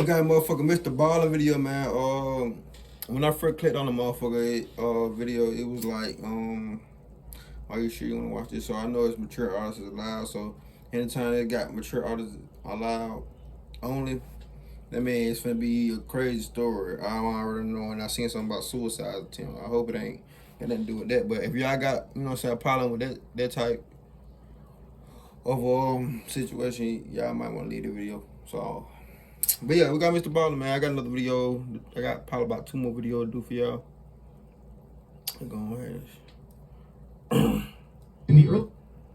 We got a motherfucker Mr. Ballin video, man. When I first clicked on the motherfucker video, it was like, are you sure you wanna watch this? So I know it's mature artists allowed. So anytime they got mature artists allowed only, that means it's finna be a crazy story. I already know, and I seen something about suicide attempt. I hope it ain't got nothing to do with that. But if y'all got, you know what I'm saying, a problem with that type of situation, y'all might want to leave the video. So, but yeah, we got Mr. Ballin, man. I got another video. I got probably about 2 more videos to do for y'all. Go ahead. In the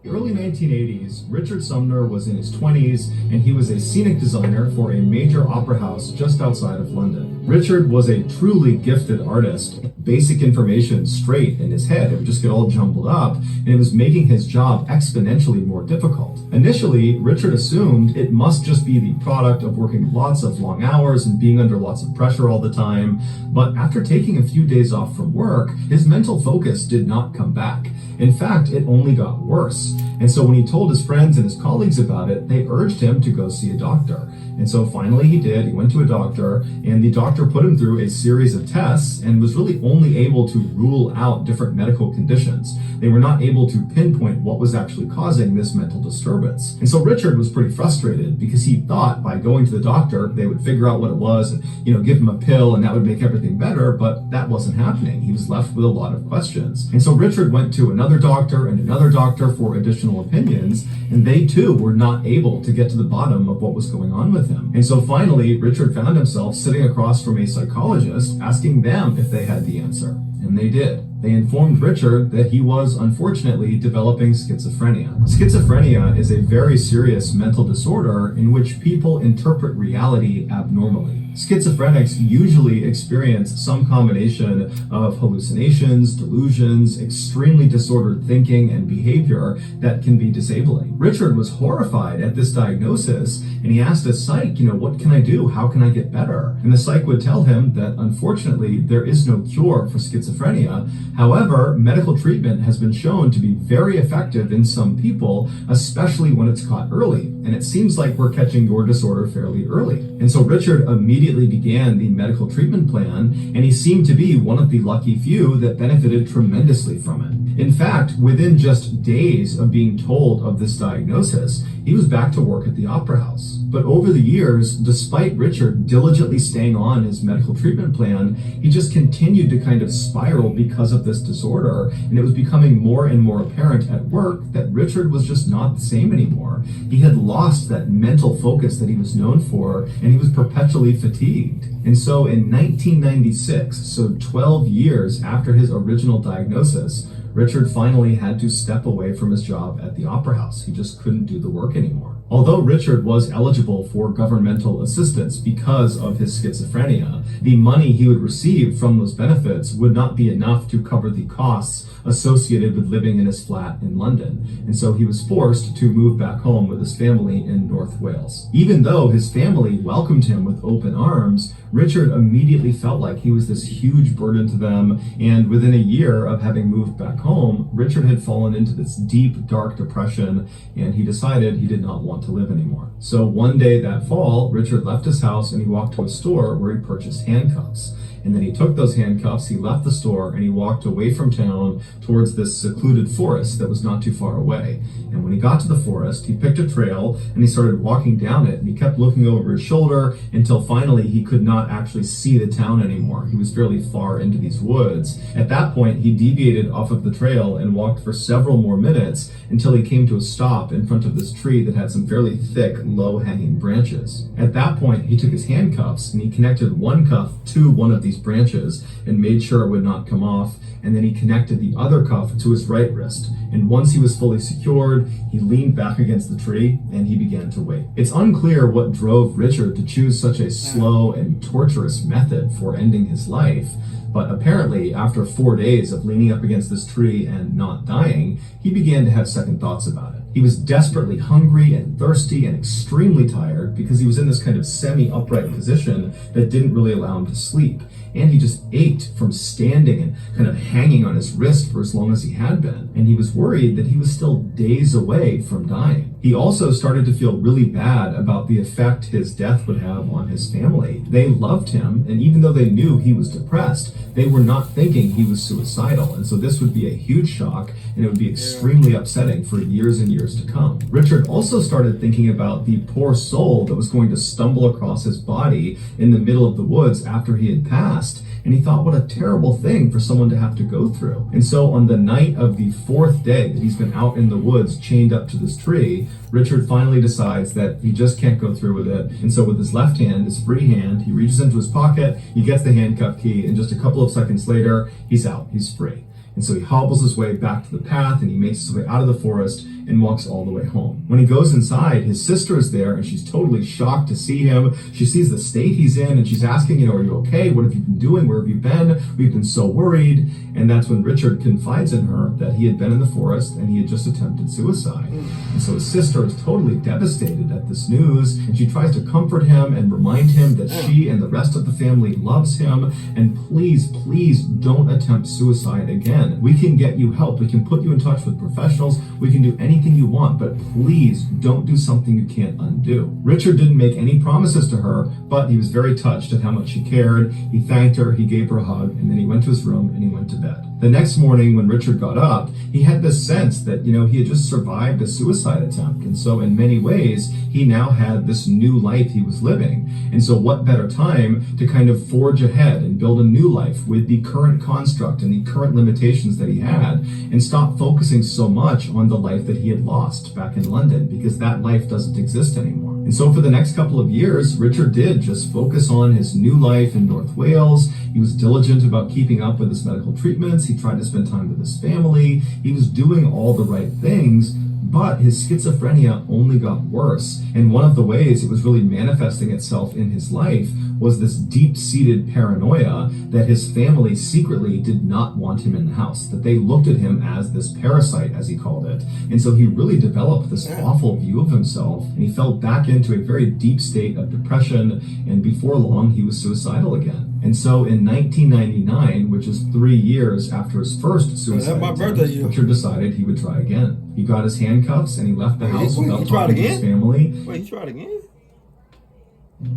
early 1980s, Richard Sumner was in his 20s, and he was a scenic designer for a major opera house just outside of London. Richard was a truly gifted artist. Basic information straight in his head, it would just get all jumbled up, and it was making his job exponentially more difficult. Initially, Richard assumed it must just be the product of working lots of long hours and being under lots of pressure all the time, but after taking a few days off from work, his mental focus did not come back. In fact, it only got worse. And so when he told his friends and his colleagues about it, they urged him to go see a doctor. And so finally he did. He went to a doctor, and the doctor put him through a series of tests and was really only able to rule out different medical conditions. They were not able to pinpoint what was actually causing this mental disturbance. And so Richard was pretty frustrated because he thought by going to the doctor, they would figure out what it was and, give him a pill and that would make everything better, but that wasn't happening. He was left with a lot of questions. And so Richard went to another doctor and another doctor for additional opinions, and they too were not able to get to the bottom of what was going on with him. And so finally, Richard found himself sitting across from a psychologist asking them if they had the answer. And they did. They informed Richard that he was unfortunately developing schizophrenia. Schizophrenia is a very serious mental disorder in which people interpret reality abnormally. Schizophrenics usually experience some combination of hallucinations, delusions, extremely disordered thinking and behavior that can be disabling. Richard was horrified at this diagnosis, and he asked his psych, what can I do? How can I get better? And the psych would tell him that unfortunately there is no cure for schizophrenia. However, medical treatment has been shown to be very effective in some people, especially when it's caught early. And it seems like we're catching your disorder fairly early. And so Richard immediately began the medical treatment plan, and he seemed to be one of the lucky few that benefited tremendously from it. In fact, within just days of being told of this diagnosis, he was back to work at the opera house. But over the years, despite Richard diligently staying on his medical treatment plan, he just continued to kind of spiral because of this disorder, and it was becoming more and more apparent at work that Richard was just not the same anymore. He had lost that mental focus that he was known for, and he was perpetually fatigued. And so in 1996, so 12 years after his original diagnosis, Richard finally had to step away from his job at the opera house. He just couldn't do the work anymore. Although Richard was eligible for governmental assistance because of his schizophrenia, the money he would receive from those benefits would not be enough to cover the costs associated with living in his flat in London. And so he was forced to move back home with his family in North Wales. Even though his family welcomed him with open arms, Richard immediately felt like he was this huge burden to them, and within a year of having moved back home, Richard had fallen into this deep, dark depression, and he decided he did not want to live anymore. So one day that fall, Richard left his house and he walked to a store where he purchased handcuffs. And then he took those handcuffs, he left the store, and he walked away from town towards this secluded forest that was not too far away. And when he got to the forest, he picked a trail and he started walking down it, and he kept looking over his shoulder until finally he could not actually see the town anymore. He was fairly far into these woods. At that point, he deviated off of the trail and walked for several more minutes until he came to a stop in front of this tree that had some fairly thick, low-hanging branches. At that point, he took his handcuffs and he connected one cuff to one of these branches and made sure it would not come off, and then he connected the other cuff to his right wrist. And once he was fully secured, he leaned back against the tree and he began to wait. It's unclear what drove Richard to choose such a slow and torturous method for ending his life, but apparently after 4 days of leaning up against this tree and not dying, he began to have second thoughts about it. He was desperately hungry and thirsty and extremely tired because he was in this kind of semi-upright position that didn't really allow him to sleep. and he just ached from standing and kind of hanging on his wrist for as long as he had been. And he was worried that he was still days away from dying. He also started to feel really bad about the effect his death would have on his family. They loved him, and even though they knew he was depressed, they were not thinking he was suicidal. And so this would be a huge shock, and it would be extremely upsetting for years and years to come. Richard also started thinking about the poor soul that was going to stumble across his body in the middle of the woods after he had passed. And he thought, what a terrible thing for someone to have to go through. And so on the night of the 4th day that he's been out in the woods chained up to this tree, Richard finally decides that he just can't go through with it. And so with his left hand, his free hand, he reaches into his pocket, he gets the handcuff key, and just a couple of seconds later, he's out, he's free. And so he hobbles his way back to the path, and he makes his way out of the forest and walks all the way home. When he goes inside, his sister is there, and she's totally shocked to see him. She sees the state he's in, and she's asking, are you okay? What have you been doing? Where have you been? We've been so worried. And that's when Richard confides in her that he had been in the forest and he had just attempted suicide. And so his sister is totally devastated at this news, and she tries to comfort him and remind him that she and the rest of the family loves him, and please, please don't attempt suicide again. We can get you help. We can put you in touch with professionals. We can do anything you want, but please don't do something you can't undo. Richard didn't make any promises to her, but he was very touched at how much she cared. He thanked her, he gave her a hug, and then he went to his room and he went to bed. The next morning when Richard got up, he had this sense that, he had just survived a suicide attempt. And so in many ways, he now had this new life he was living. And so what better time to kind of forge ahead and build a new life with the current construct and the current limitations that he had, and stop focusing so much on the life that he had lost back in London, because that life doesn't exist anymore. And so for the next couple of years, Richard did just focus on his new life in North Wales. He was diligent about keeping up with his medical treatments. He tried to spend time with his family. He was doing all the right things, but his schizophrenia only got worse. And one of the ways it was really manifesting itself in his life was this deep-seated paranoia that his family secretly did not want him in the house, that they looked at him as this parasite, as he called it. And so he really developed this awful view of himself, and he fell back into a very deep state of depression, and before long, he was suicidal again. And so in 1999, which is 3 years after his first suicide attempt, Richard decided he would try again. He got his handcuffs and he left the house without talking to his family. Wait, he tried again?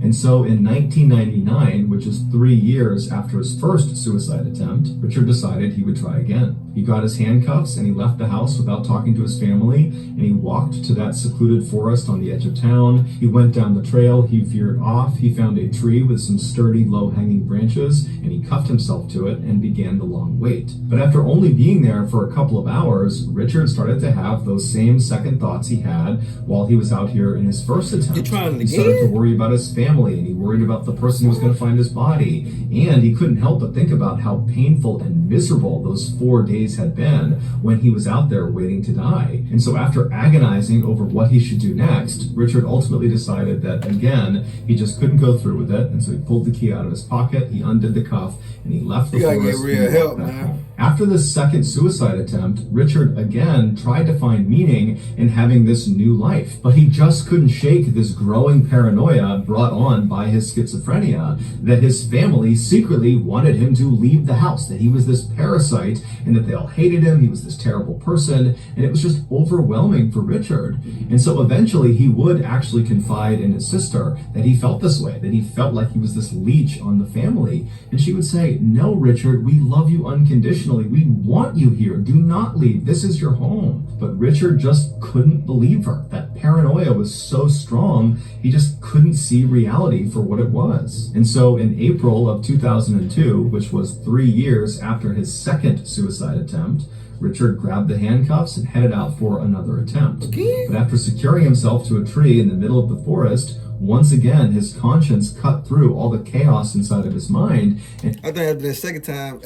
And so in 1999, which is 3 years after his first suicide attempt, Richard decided he would try again. He got his handcuffs and he left the house without talking to his family, and he walked to that secluded forest on the edge of town. He went down the trail, he veered off, he found a tree with some sturdy, low-hanging branches, and he cuffed himself to it and began the long wait. But after only being there for a couple of hours, Richard started to have those same second thoughts he had while he was out here in his first attempt. He started to worry about his family, and he worried about the person who was going to find his body, and he couldn't help but think about how painful and miserable those 4 days had been when he was out there waiting to die. And so after agonizing over what he should do next, Richard ultimately decided that, again, he just couldn't go through with it, and so he pulled the key out of his pocket, he undid the cuff, and he left the forest. You gotta get real help, man. After this second suicide attempt, Richard again tried to find meaning in having this new life, but he just couldn't shake this growing paranoia brought on by his schizophrenia that his family secretly wanted him to leave the house, that he was this parasite and that they all hated him, he was this terrible person, and it was just overwhelming for Richard. And so eventually he would actually confide in his sister that he felt this way, that he felt like he was this leech on the family. And she would say, "No, Richard, we love you unconditionally. We want you here. Do not leave. This is your home." But Richard just couldn't believe her. That paranoia was so strong, he just couldn't see reality for what it was. And so in April of 2002, which was 3 years after his second suicide attempt, Richard grabbed the handcuffs and headed out for another attempt. But after securing himself to a tree in the middle of the forest, once again, his conscience cut through all the chaos inside of his mind. And I think after that second time,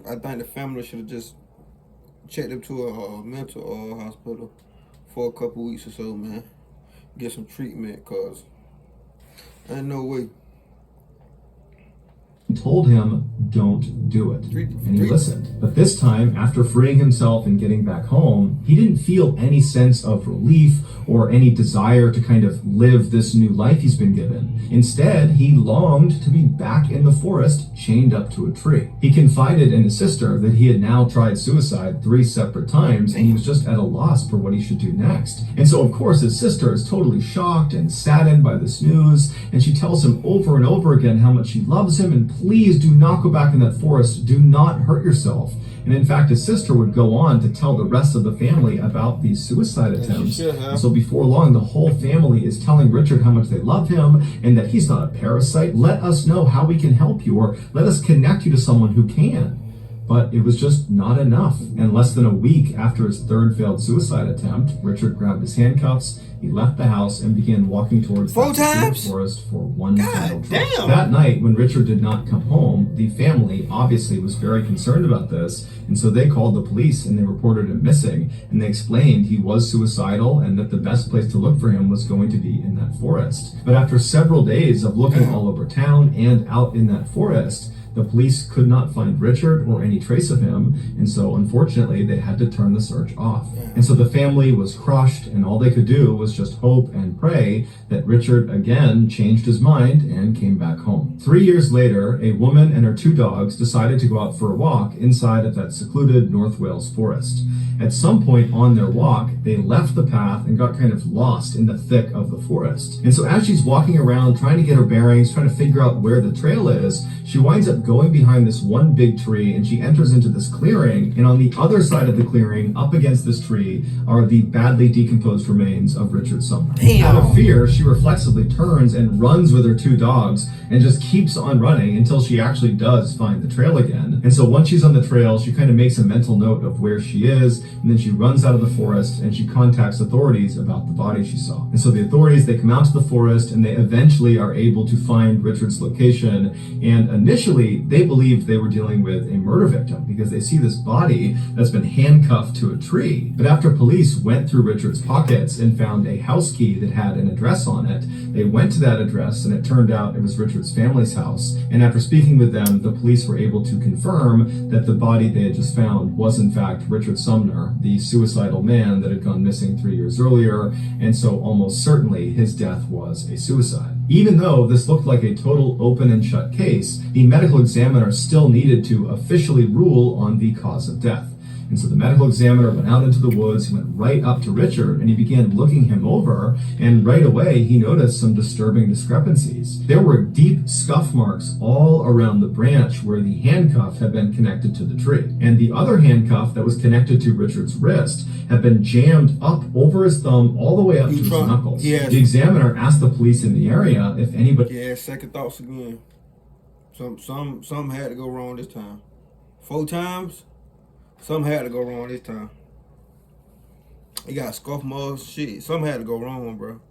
I think the family should have just checked him to a mental hospital for a couple weeks or so, man. Get some treatment, cause ain't no way. told him, don't do it. And he listened. But this time, after freeing himself and getting back home, he didn't feel any sense of relief or any desire to kind of live this new life he's been given. Instead, he longed to be back in the forest, chained up to a tree. He confided in his sister that he had now tried suicide 3 separate times, and he was just at a loss for what he should do next. And so, of course, his sister is totally shocked and saddened by this news, and she tells him over and over again how much she loves him, and please do not go back in that forest, do not hurt yourself. And in fact, his sister would go on to tell the rest of the family about these suicide attempts. And so before long, the whole family is telling Richard how much they love him and that he's not a parasite. Let us know how we can help you, or let us connect you to someone who can. But it was just not enough. And less than a week after his 3rd failed suicide attempt, Richard grabbed his handcuffs, he left the house, and began walking towards the forest for one final trip. That night, when Richard did not come home, the family obviously was very concerned about this, and so they called the police and they reported him missing, and they explained he was suicidal and that the best place to look for him was going to be in that forest. But after several days of looking all over town and out in that forest, the police could not find Richard or any trace of him, and so unfortunately they had to turn the search off. And so the family was crushed, and all they could do was just hope and pray that Richard again changed his mind and came back home. 3 years later, a woman and her 2 dogs decided to go out for a walk inside of that secluded North Wales forest. At some point on their walk, they left the path and got kind of lost in the thick of the forest. And so as she's walking around trying to get her bearings, trying to figure out where the trail is, she winds up going behind this one big tree, and she enters into this clearing, and on the other side of the clearing, up against this tree, are the badly decomposed remains of Richard Sumner. Out of fear, she reflexively turns and runs with her 2 dogs and just keeps on running until she actually does find the trail again. And so once she's on the trail, she kind of makes a mental note of where she is, and then she runs out of the forest and she contacts authorities about the body she saw. And so the authorities, they come out to the forest and they eventually are able to find Richard's location, and initially they believed they were dealing with a murder victim because they see this body that's been handcuffed to a tree. But after police went through Richard's pockets and found a house key that had an address on it, they went to that address and it turned out it was Richard's family's house. And after speaking with them, the police were able to confirm that the body they had just found was in fact Richard Sumner, the suicidal man that had gone missing 3 years earlier, and so almost certainly his death was a suicide. Even though this looked like a total open and shut case, the medical examiner still needed to officially rule on the cause of death. And so the medical examiner went out into the woods, he went right up to Richard, and he began looking him over, and right away he noticed some disturbing discrepancies. There were deep scuff marks all around the branch where the handcuff had been connected to the tree. And the other handcuff that was connected to Richard's wrist had been jammed up over his thumb all the way up to his knuckles. The examiner asked the police in the area if anybody... Yeah, second thoughts again. Some had to go wrong this time. 4 times? Something had to go wrong this time. He got scuff marks, shit. Something had to go wrong, bro.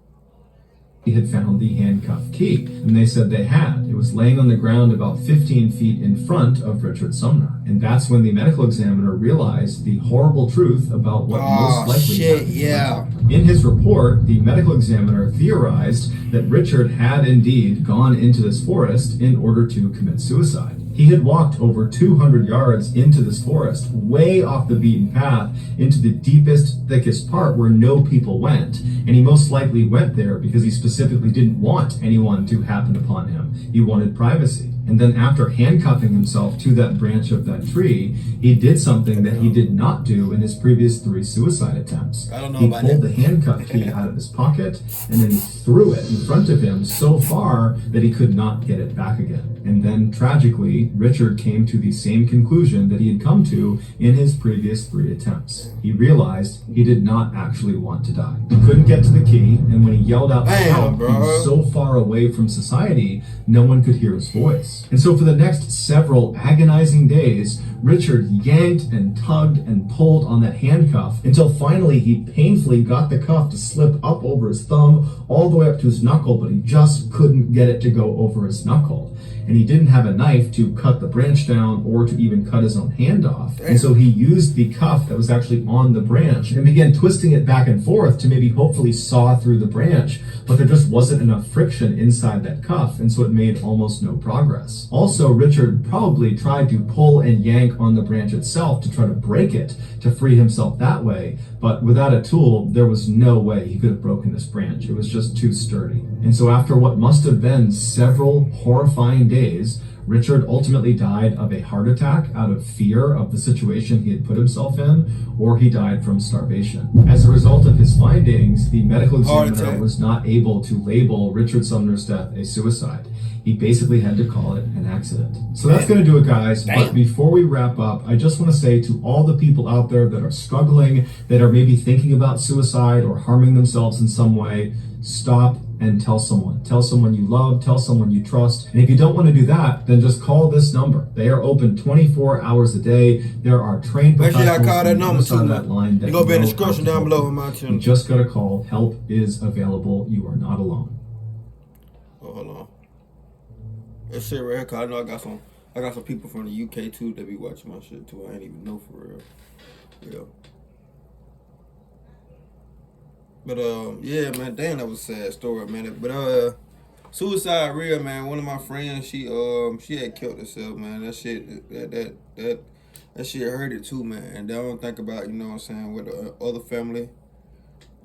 He had found the handcuff key, and they said they had. It was laying on the ground about 15 feet in front of Richard Sumner. And that's when the medical examiner realized the horrible truth about what most likely happened. In his report, the medical examiner theorized that Richard had indeed gone into this forest in order to commit suicide. He had walked over 200 yards into this forest, way off the beaten path, into the deepest, thickest part where no people went. And he most likely went there because he specifically didn't want anyone to happen upon him. He wanted privacy. And then after handcuffing himself to that branch of that tree, he did something that he did not do in his previous 3 suicide attempts. He pulled the handcuff key out of his pocket, and then he threw it in front of him so far that he could not get it back again. And then, tragically, Richard came to the same conclusion that he had come to in his previous 3 attempts. He realized he did not actually want to die. He couldn't get to the key, and when he yelled out for help, he was so far away from society, no one could hear his voice. And so for the next several agonizing days, Richard yanked and tugged and pulled on that handcuff until finally he painfully got the cuff to slip up over his thumb all the way up to his knuckle, but he just couldn't get it to go over his knuckle. And he didn't have a knife to cut the branch down or to even cut his own hand off. And so he used the cuff that was actually on the branch and began twisting it back and forth to maybe hopefully saw through the branch, but there just wasn't enough friction inside that cuff, and so it made almost no progress. dangerous. Also, Richard probably tried to pull and yank on the branch itself to try to break it, to free himself that way, but without a tool, there was no way he could have broken this branch. It was just too sturdy. And so after what must have been several horrifying days, Richard ultimately died of a heart attack out of fear of the situation he had put himself in, or he died from starvation. As a result of his findings, the medical examiner was not able to label Richard Sumner's death a suicide. He basically had to call it an accident. So that's going to do it, guys. But before we wrap up, I just want to say to all the people out there that are struggling, that are maybe thinking about suicide or harming themselves in some way, stop and tell someone. Tell someone you love, tell someone you trust. And if you don't want to do that, then just call this number. They are open 24 hours a day. There are trained professionals on that line. You're going to be in the description down below in my channel. You just got to call. Help is available. You are not alone. Oh, hold on. That shit right here, cause I know I got some people from the UK too that be watching my shit too. I ain't even know for real. Yeah. But yeah, man, damn, that was a sad story, man. But suicide real, man. One of my friends, she had killed herself, man. That shit that shit hurt it too, man. And they don't think about, you know what I'm saying, what the other family,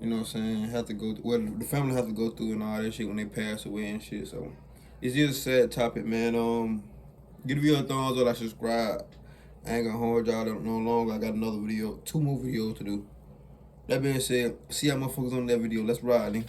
you know what I'm saying, have to go through, what the family have to go through and all that shit when they pass away and shit. So it's just a sad topic, man. Give the video a thumbs up, like, subscribe. I ain't gonna hold y'all no longer. I got another video, 2 more videos to do. That being said, see how motherfuckers on that video. Let's ride, nigga.